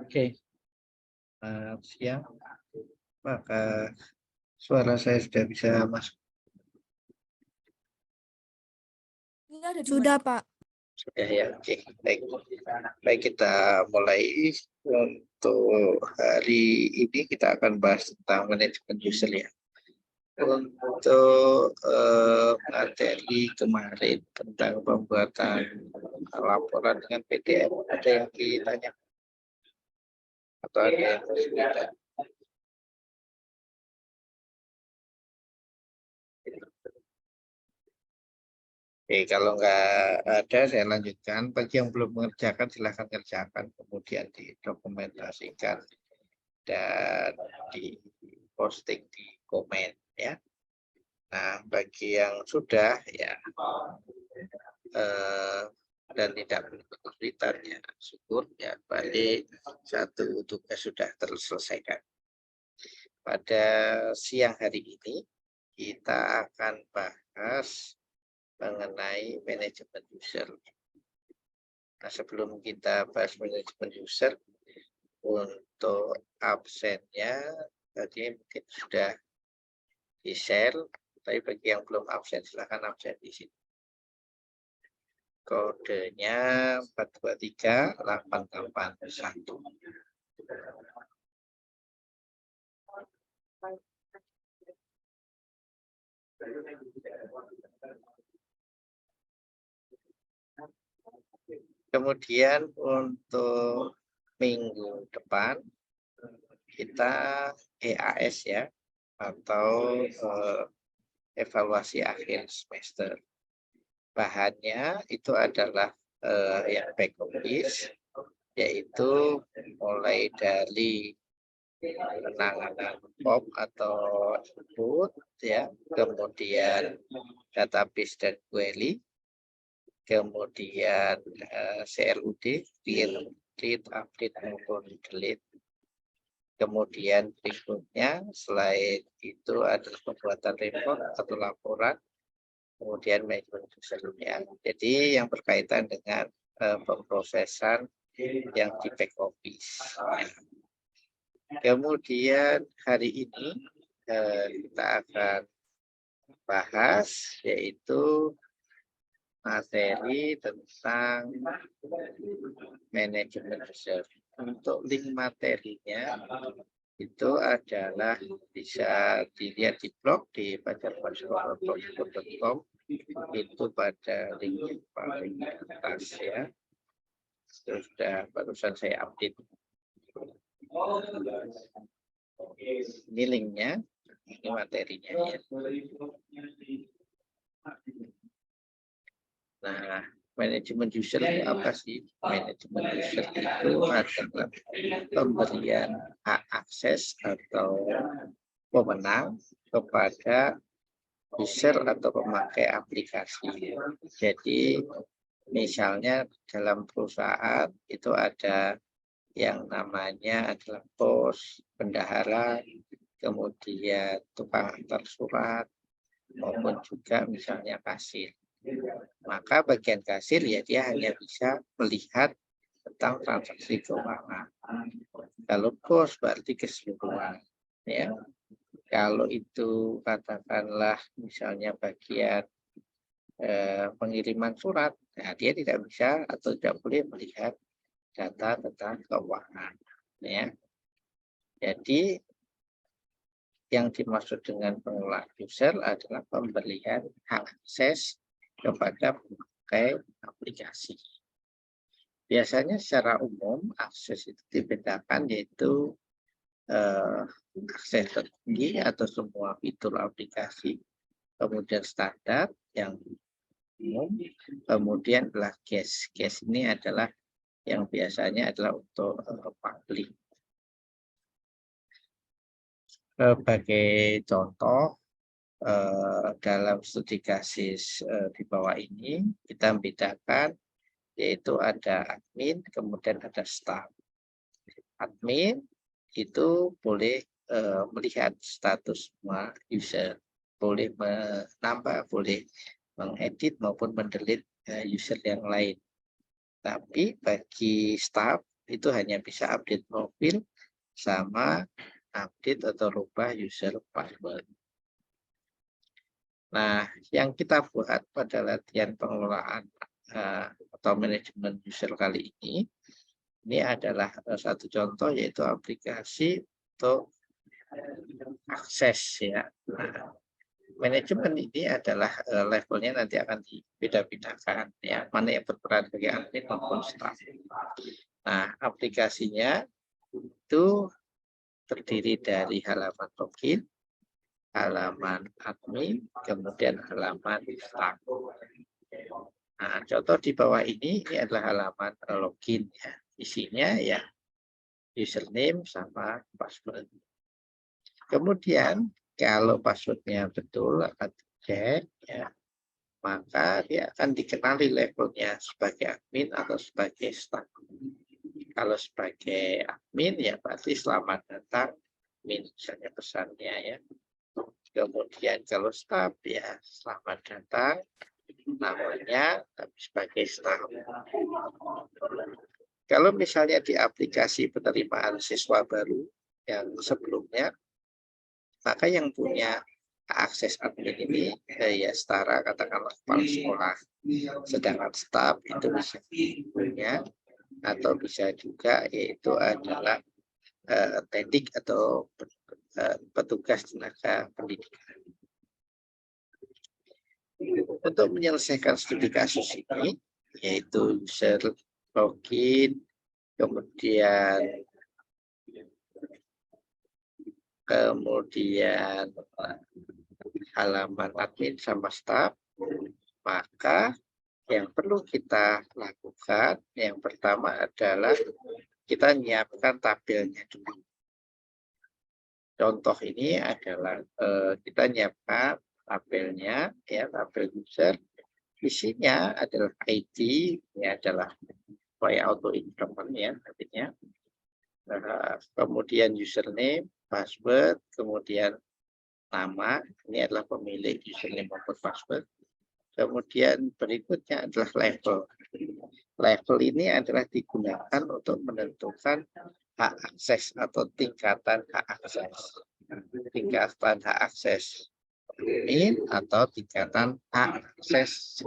Oke, siap. Maka suara saya sudah bisa masuk. Sudah, Pak. Sudah ya, oke. Baik. Baik, kita mulai. Untuk hari ini kita akan bahas tentang manajemen user ya. Untuk materi kemarin tentang pembuatan laporan dengan PDF, ada yang ditanya atau ada yang kesulitan? Oke, kalau nggak ada saya lanjutkan. Bagi yang belum mengerjakan silahkan kerjakan, kemudian didokumentasikan dan diposting di komen ya. Nah, bagi yang sudah ya dan tidak kesulitan ya syukur ya, balik satu tugas sudah terselesaikan. Pada siang hari ini kita akan bahas mengenai manajemen user. Nah, sebelum kita bahas manajemen user, untuk absennya tadi mungkin sudah di-share, tapi bagi yang belum absen silahkan absen di sini. Kodenya 423881. Kemudian untuk minggu depan kita EAS ya, atau evaluasi akhir semester. Bahannya itu adalah yang back office, yaitu mulai dari penanganan POP atau input ya, kemudian database dan query, kemudian CLUD, create, update maupun delete. Kemudian berikutnya selain itu adalah pembuatan report atau laporan, kemudian manajemen usernya. Jadi yang berkaitan dengan pemrosesan yang di back office. Kemudian hari ini kita akan bahas yaitu materi tentang manajemen user. Untuk link materinya itu adalah bisa dilihat di blog di pajarpanscholar.com, itu pada link yang paling atas ya. Sudah barusan saya update. Ini linknya, ini materinya ya. Nah, manajemen user itu apa sih? Manajemen user itu adalah pemberian hak akses atau pemenang kepada user atau pemakai aplikasi. Jadi misalnya dalam perusahaan itu ada yang namanya adalah bos, bendahara, kemudian tukang antar surat, maupun juga misalnya kasir. Maka bagian kasir ya dia hanya bisa melihat tentang transaksi keuangan. Kalau bos berarti keseluruhan ya. Kalau itu katakanlah misalnya bagian pengiriman surat, nah dia tidak bisa atau tidak boleh melihat data tentang keuangan ya. Jadi yang dimaksud dengan pengelola user adalah pemberian hak akses kepada pemakai aplikasi. Biasanya secara umum akses itu dibedakan yaitu akses tertinggi atau semua fitur aplikasi, kemudian standar yang umum, kemudian adalah cache. Cache ini adalah yang biasanya adalah untuk publik. Sebagai contoh, dalam studi kasus di bawah ini kita membedakan, yaitu ada admin, kemudian ada staff. Admin itu boleh melihat status semua user, boleh menambah, boleh mengedit maupun mendelete user yang lain. Tapi bagi staff itu hanya bisa update profil sama update atau rubah user password. Nah, yang kita buat pada latihan pengelolaan atau manajemen user kali ini adalah satu contoh, yaitu aplikasi untuk akses ya. Nah, manajemen ini adalah levelnya nanti akan dibeda-bedakan ya, mana yang berperan sebagai admin maupun staff. Nah, aplikasinya itu terdiri dari halaman login, halaman admin, kemudian halaman staff. Nah, contoh di bawah ini adalah halaman login ya. Isinya ya username sama password. Kemudian kalau passwordnya betul akan dicek ya, maka dia akan dikenali levelnya sebagai admin atau sebagai staff. Kalau sebagai admin ya berarti selamat datang admin, misalnya pesannya ya. Kemudian kalau staff ya selamat datang namanya, tapi sebagai staff. Kalau misalnya di aplikasi penerimaan siswa baru yang sebelumnya, maka yang punya akses admin ini ya setara katakanlah kepala sekolah, sedangkan staff itu bisa punya atau bisa juga yaitu adalah teknik atau petugas tenaga pendidikan. Untuk menyelesaikan studi kasus ini, yaitu user login, kemudian halaman admin sama staff, maka yang perlu kita lakukan yang pertama adalah kita menyiapkan tabelnya dulu. Contoh ini adalah kita menyiapkan tabelnya ya, tabel user. Isinya adalah ID, ini adalah supaya auto increment ya artinya. Kemudian username, password, kemudian nama, ini adalah pemilik username maupun password. Kemudian berikutnya adalah level. Level ini adalah digunakan untuk menentukan hak akses atau tingkatan hak akses. Tingkatan hak akses admin atau tingkatan hak akses.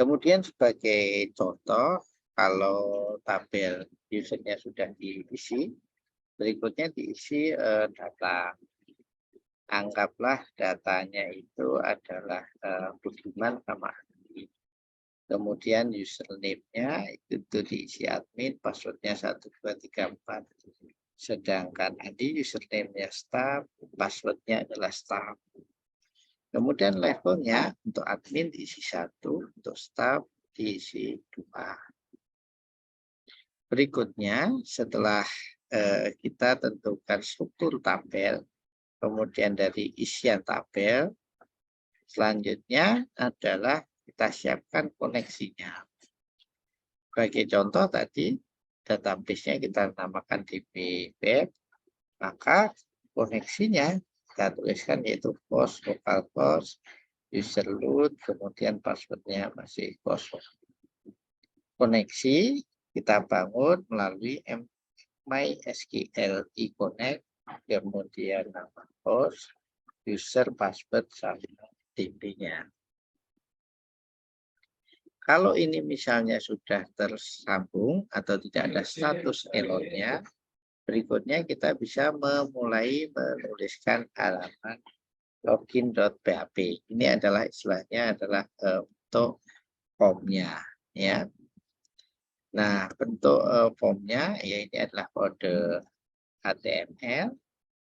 Kemudian sebagai contoh, kalau tabel usernya sudah diisi, berikutnya diisi data. Anggaplah datanya itu adalah Budiman sama admin. Kemudian username-nya itu diisi admin, passwordnya 1234. Sedangkan Adi username-nya staff, passwordnya adalah staff. Kemudian levelnya untuk admin diisi 1, untuk staff diisi 2. Berikutnya setelah kita tentukan struktur tabel, kemudian dari isian tabel, selanjutnya adalah kita siapkan koneksinya. Sebagai contoh tadi, database-nya kita namakan DB web, maka koneksinya kita tuliskan yaitu host, localhost, user root, kemudian passwordnya masih kosong. Koneksi kita bangun melalui MySQL eConnect, kemudian nama host, user, password, sama DB-nya. Kalau ini misalnya sudah tersambung atau tidak ada status error-nya, berikutnya kita bisa memulai menuliskan halaman login.php. Ini adalah istilahnya adalah untuk formnya ya. Nah, bentuk formnya ya ini adalah kode HTML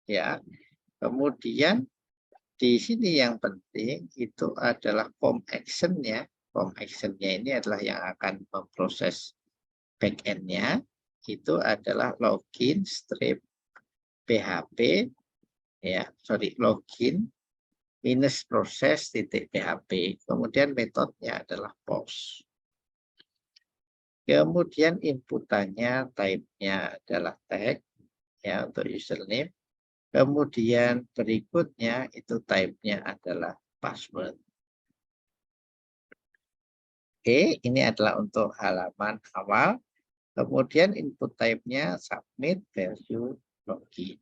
ya. Kemudian di sini yang penting itu adalah form action-nya. Form action-nya ini adalah yang akan memproses back-end-nya. Itu adalah login strip PHP ya, login minus proses titik PHP. Kemudian metodenya adalah post. Kemudian inputannya type-nya adalah tag ya untuk username. Kemudian berikutnya itu type-nya adalah password. Oke, ini adalah untuk halaman awal. Kemudian input type-nya submit value login.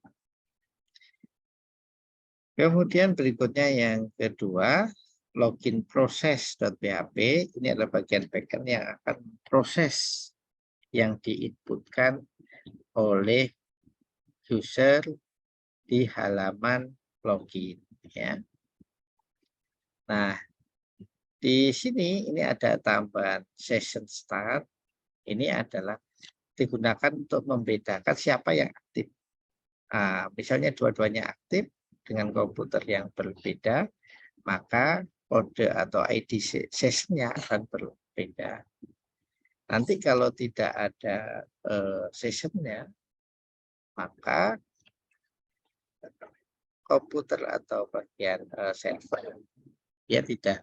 Kemudian berikutnya yang kedua, login proses.php. Ini adalah bagian backend yang akan proses yang diinputkan oleh user di halaman login. Ya. Nah, di sini ini ada tambahan session start. Ini adalah digunakan untuk membedakan siapa yang aktif. Nah, misalnya dua-duanya aktif dengan komputer yang berbeda, maka kode atau ID sessionnya akan berbeda. Nanti kalau tidak ada sessionnya, maka komputer atau bagian server dia tidak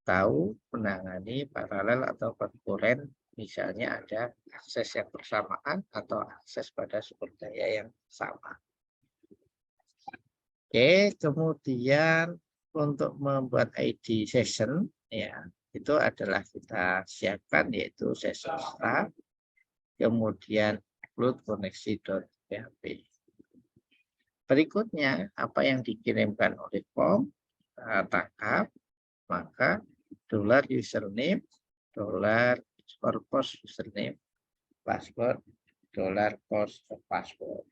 tahu menangani paralel atau konkuren, misalnya ada akses yang bersamaan atau akses pada sumber daya yang sama. Oke, kemudian untuk membuat ID session ya itu adalah kita siapkan yaitu session start, kemudian upload koneksi.php. Berikutnya apa yang dikirimkan oleh form tangkap, maka $username, $post username, password, $post password.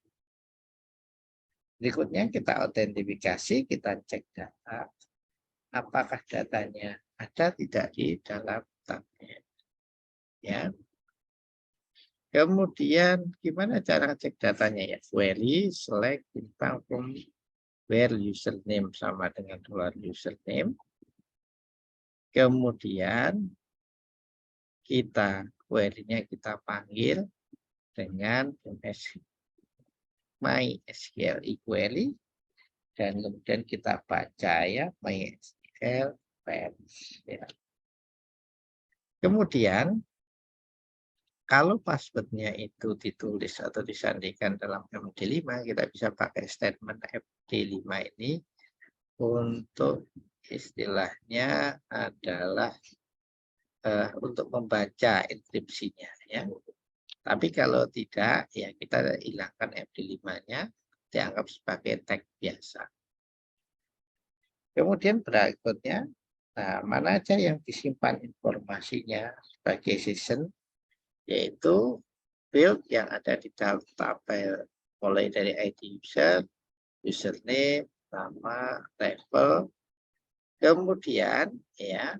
Berikutnya kita autentifikasi, kita cek data. Apakah datanya ada tidak di dalam tabnya. Ya. Kemudian gimana cara cek datanya ya? Query select bintang from where username sama dengan $username. Kemudian kita query-nya kita panggil dengan MySQL query dan kemudian kita baca ya MySQL fetch. Ya. Kemudian kalau passwordnya itu ditulis atau disandikan dalam MD5, kita bisa pakai statement MD5 ini untuk istilahnya adalah untuk membaca enkripsinya ya. Tapi kalau tidak, ya kita hilangkan MD5-nya, dianggap sebagai tag biasa. Kemudian berikutnya, nah, mana aja yang disimpan informasinya sebagai session, yaitu field yang ada di dalam tabel mulai dari ID user, username, nama, level. Kemudian ya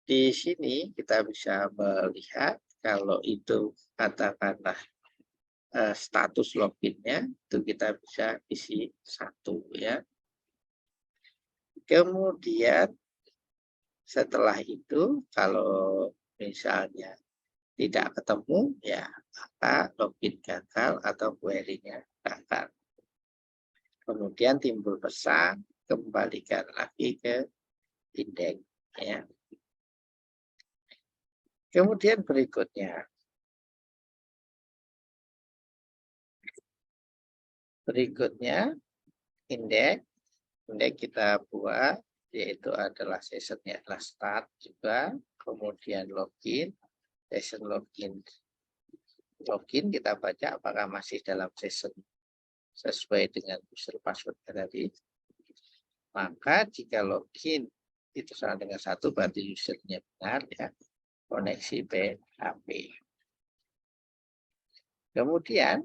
di sini kita bisa melihat kalau itu katakanlah status loginnya itu kita bisa isi 1 ya. Kemudian setelah itu kalau misalnya tidak ketemu ya maka login gagal atau query-nya gagal. Kemudian timbul pesan kembalikan lagi ke indeks ya. Kemudian berikutnya indeks kita buat yaitu adalah sessionnya adalah start juga, kemudian login, session login kita baca apakah masih dalam session sesuai dengan user password tadi. Maka jika login itu sama dengan 1 berarti usernya benar ya, koneksi PHP. Kemudian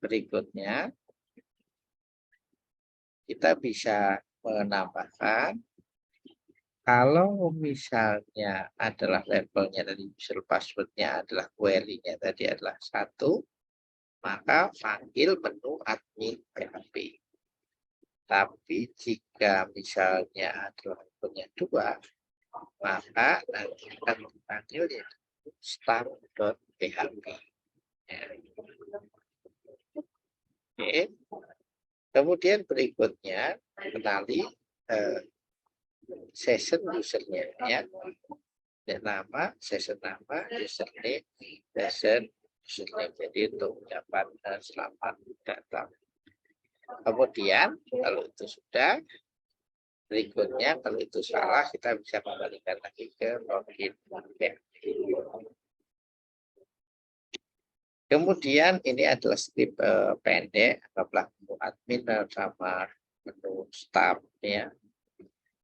berikutnya kita bisa menambahkan kalau misalnya adalah levelnya dari user passwordnya adalah query-nya tadi adalah 1, maka panggil menu admin PHP. Tapi jika misalnya adalah levelnya 2, maka nanti akan memanggil start.php. Ya. Oke. Kemudian berikutnya kenali session usernya ya. Nama, session nama, username, username. Jadi untuk ucapan selamat datang. Kemudian kalau itu sudah, berikutnya kalau itu salah kita bisa kembalikan lagi ke login. Kemudian ini adalah strip pendek, anggaplah menu admin sama menu staff ya.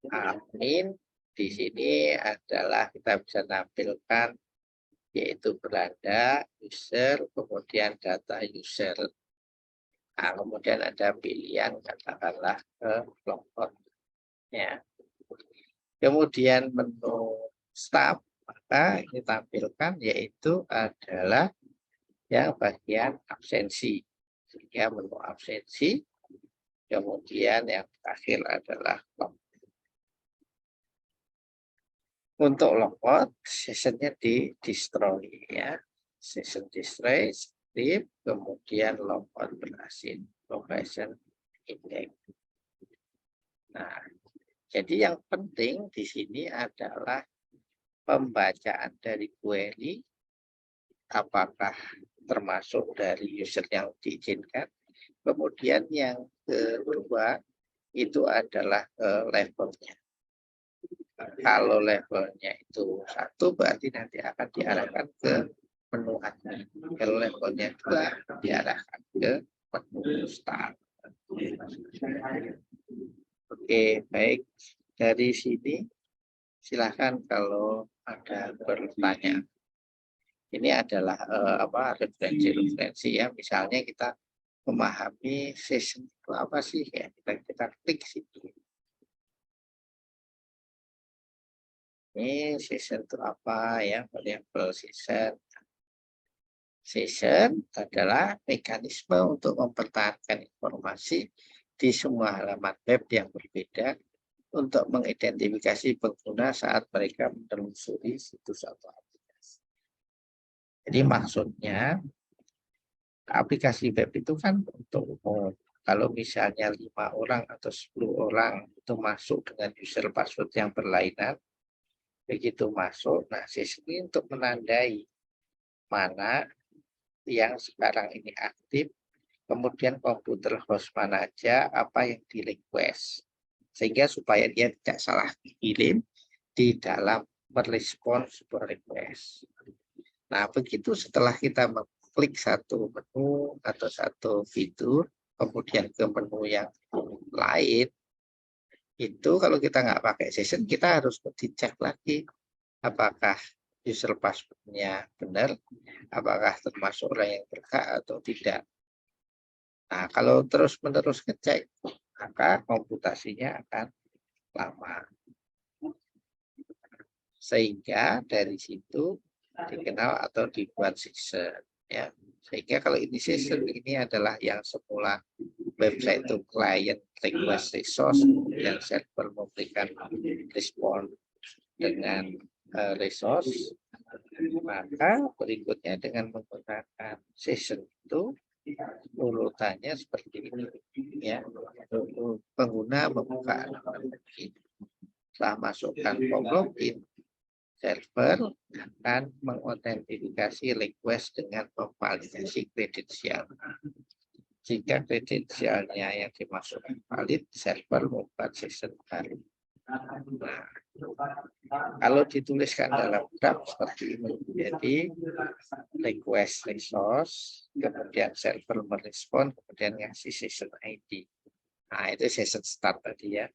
Admin di sini adalah kita bisa tampilkan yaitu beranda, user, kemudian data user. Nah, kemudian ada pilihan katakanlah ke login ya. Kemudian menu staff maka ini tampilkan yaitu adalah yang bagian absensi. Sehingga menu absensi, kemudian yang terakhir adalah log. Untuk logout, sessionnya di destroy ya. Session destroy, strip, kemudian logout berhasil. Location index. Nah, jadi yang penting di sini adalah pembacaan dari query, apakah termasuk dari user yang diizinkan. Kemudian yang kedua itu adalah levelnya. Kalau levelnya itu 1 berarti nanti akan diarahkan ke menu admin. Kalau levelnya 2 diarahkan ke menu start. Oke, baik. Dari sini silakan kalau ada bertanya. Ini adalah referensi ya. Misalnya kita memahami session itu apa sih ya, kita klik situ. Ini session itu apa ya, variable session. Session adalah mekanisme untuk mempertahankan informasi di semua halaman web yang berbeda untuk mengidentifikasi pengguna saat mereka menelusuri situs atau aplikasi. Jadi maksudnya aplikasi web itu kan untuk umum. Kalau misalnya 5 orang atau 10 orang itu masuk dengan user password yang berlainan, begitu masuk, nah session ini untuk menandai mana yang sekarang ini aktif, kemudian komputer host mana aja, apa yang di request. Sehingga supaya dia tidak salah kirim di dalam merespon sebuah request. Nah, begitu setelah kita mengklik satu menu atau satu fitur, kemudian ke menu yang lain, itu kalau kita nggak pakai session, kita harus dicek lagi apakah user password-nya benar, apakah termasuk orang yang berhak atau tidak. Nah, kalau terus-menerus ngecek, maka komputasinya akan lama. Sehingga dari situ dikenal atau dibuat session. Ya. Sehingga kalau ini session, ini adalah yang semula website itu client request resource, dan server memberikan respon dengan resource, maka berikutnya dengan menggunakan session itu urutannya seperti ini ya. Pengguna membuka login, setelah masukkan form login, server akan mengotentifikasi request dengan memvalidasi kredensial. Jika kredensialnya yang dimasukkan valid, server membuat session baru. Nah, kalau dituliskan dalam graph seperti ini, jadi request resource, kemudian server merespon, kemudian ngasih session ID. Nah, itu session start tadi ya.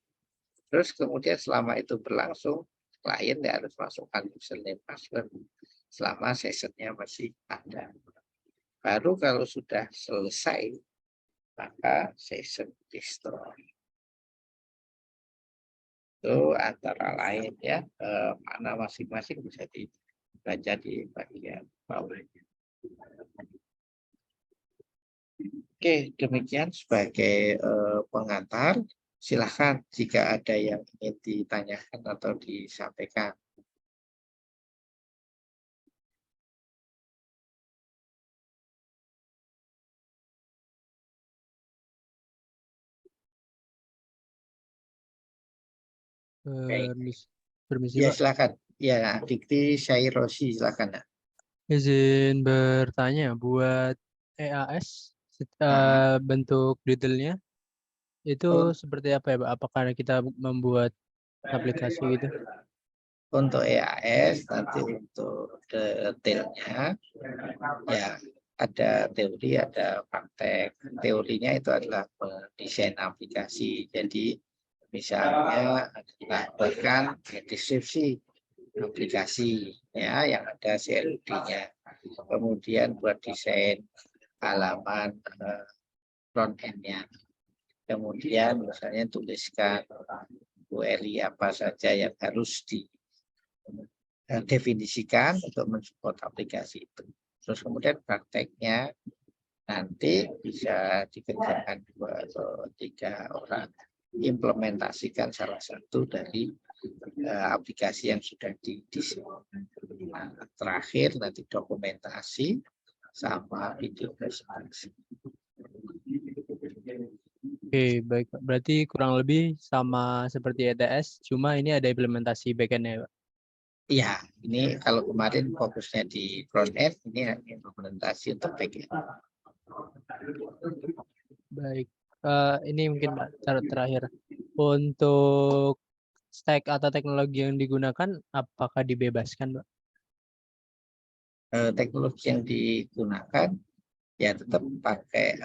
Terus kemudian selama itu berlangsung, klien dia harus masukkan username password selama sessionnya masih ada. Baru kalau sudah selesai, maka session destroy. Itu antara lain ya, mana masing-masing bisa dibaca di bagian bawahnya. Oke, demikian sebagai pengantar. Silahkan jika ada yang ingin ditanyakan atau disampaikan. Permisi, Ya Pak. silakan. Ya, Dikti Syairosi silakan. Nak. Izin bertanya, buat EAS bentuk detailnya itu Un- seperti apa ya, Pak? Apakah kita membuat aplikasi gitu? Untuk EAS nanti untuk detailnya ya ada teori, ada praktek. Teorinya itu adalah mendesain aplikasi. Jadi misalnya adalah bahkan deskripsi aplikasi ya yang ada CLD-nya. Kemudian buat desain halaman front end-nya. Kemudian misalnya tuliskan query apa saja yang harus didefinisikan untuk mensupport aplikasi itu. Terus kemudian prakteknya nanti bisa dikerjakan 2 atau 3 orang implementasikan salah satu dari aplikasi yang sudah didesain. Nah, terakhir nanti dokumentasi sama video presentasi. Oke, baik, Pak. Berarti kurang lebih sama seperti ETS, cuma ini ada implementasi backend-nya, Pak. Iya, ini kalau kemarin fokusnya di front end, ini hanya implementasi untuk back end. Baik. Ini mungkin Pak, cara terakhir. Untuk stack atau teknologi yang digunakan, apakah dibebaskan, Pak? Teknologi yang digunakan ya tetap pakai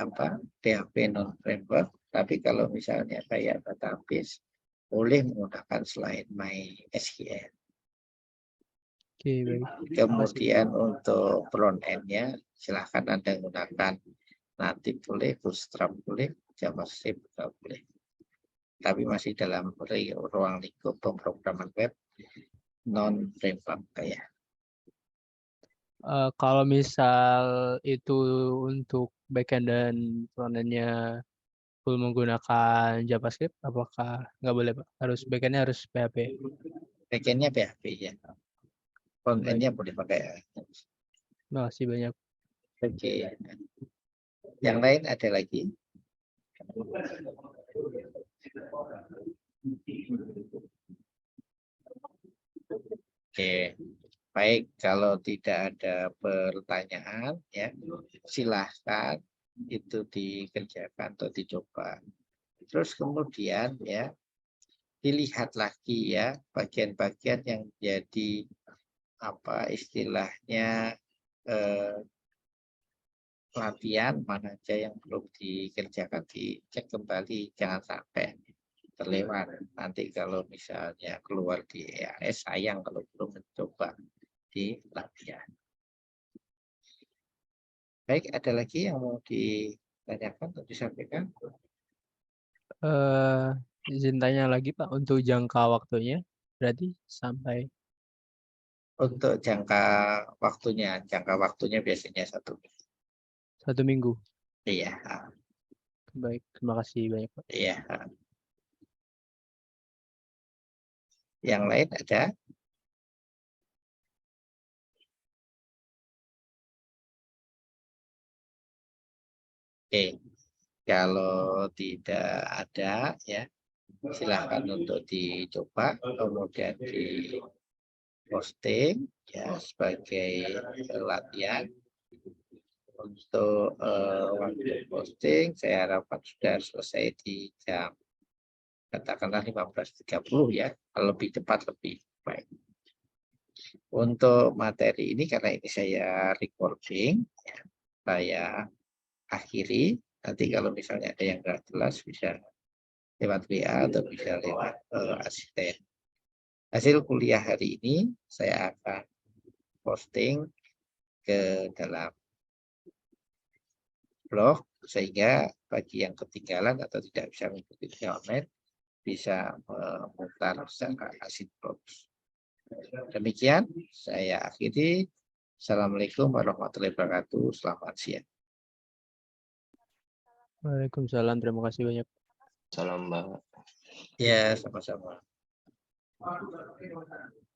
PHP non framework, tapi kalau misalnya kayak database boleh menggunakan selain MySQL. Oke, baik. Kemudian untuk front end-nya silahkan Anda gunakan native boleh, Bootstrap boleh, JavaScript juga boleh. Tapi masih dalam ruang lingkup pemrograman web non framework kayak. Kalau misal itu untuk backend dan frontend-nya full menggunakan JavaScript, apakah nggak boleh, Pak? Harus backend-nya harus PHP. Backend-nya PHP ya. Front Baik. end-nya boleh pakai. Terima kasih banyak. Oke. Yang lain ada lagi? Oke. Baik, kalau tidak ada pertanyaan ya silahkan itu dikerjakan atau dicoba. Terus kemudian ya dilihat lagi ya bagian-bagian yang jadi istilahnya latihan mana aja yang belum dikerjakan, dicek kembali, jangan sampai terlewat. Nanti kalau misalnya keluar di EAS sayang kalau belum mencoba di latihan. Baik, ada lagi yang mau ditanyakan atau disampaikan? Izin tanya lagi, Pak, untuk jangka waktunya, berarti sampai Untuk jangka waktunya biasanya 1 minggu. 1 minggu. Iya, Baik, terima kasih banyak, Pak. iya. Yang lain ada? Oke, kalau tidak ada ya silakan untuk dicoba, kemudian di posting ya sebagai latihan. Untuk waktu posting saya harapkan sudah selesai di jam katakanlah 15.30 ya, kalau lebih cepat lebih baik. Untuk materi ini karena ini saya recording ya, saya akhiri. Nanti kalau misalnya ada yang nggak jelas bisa lewat WA atau bisa lewat asisten. Hasil kuliah hari ini saya akan posting ke dalam blog sehingga bagi yang ketinggalan atau tidak bisa mengikuti online bisa memutar secara asinkronus. Demikian saya akhiri. Assalamualaikum warahmatullahi wabarakatuh. Selamat siang. Waalaikumsalam, terima kasih banyak. Salam, Mbak. Ya, sama-sama.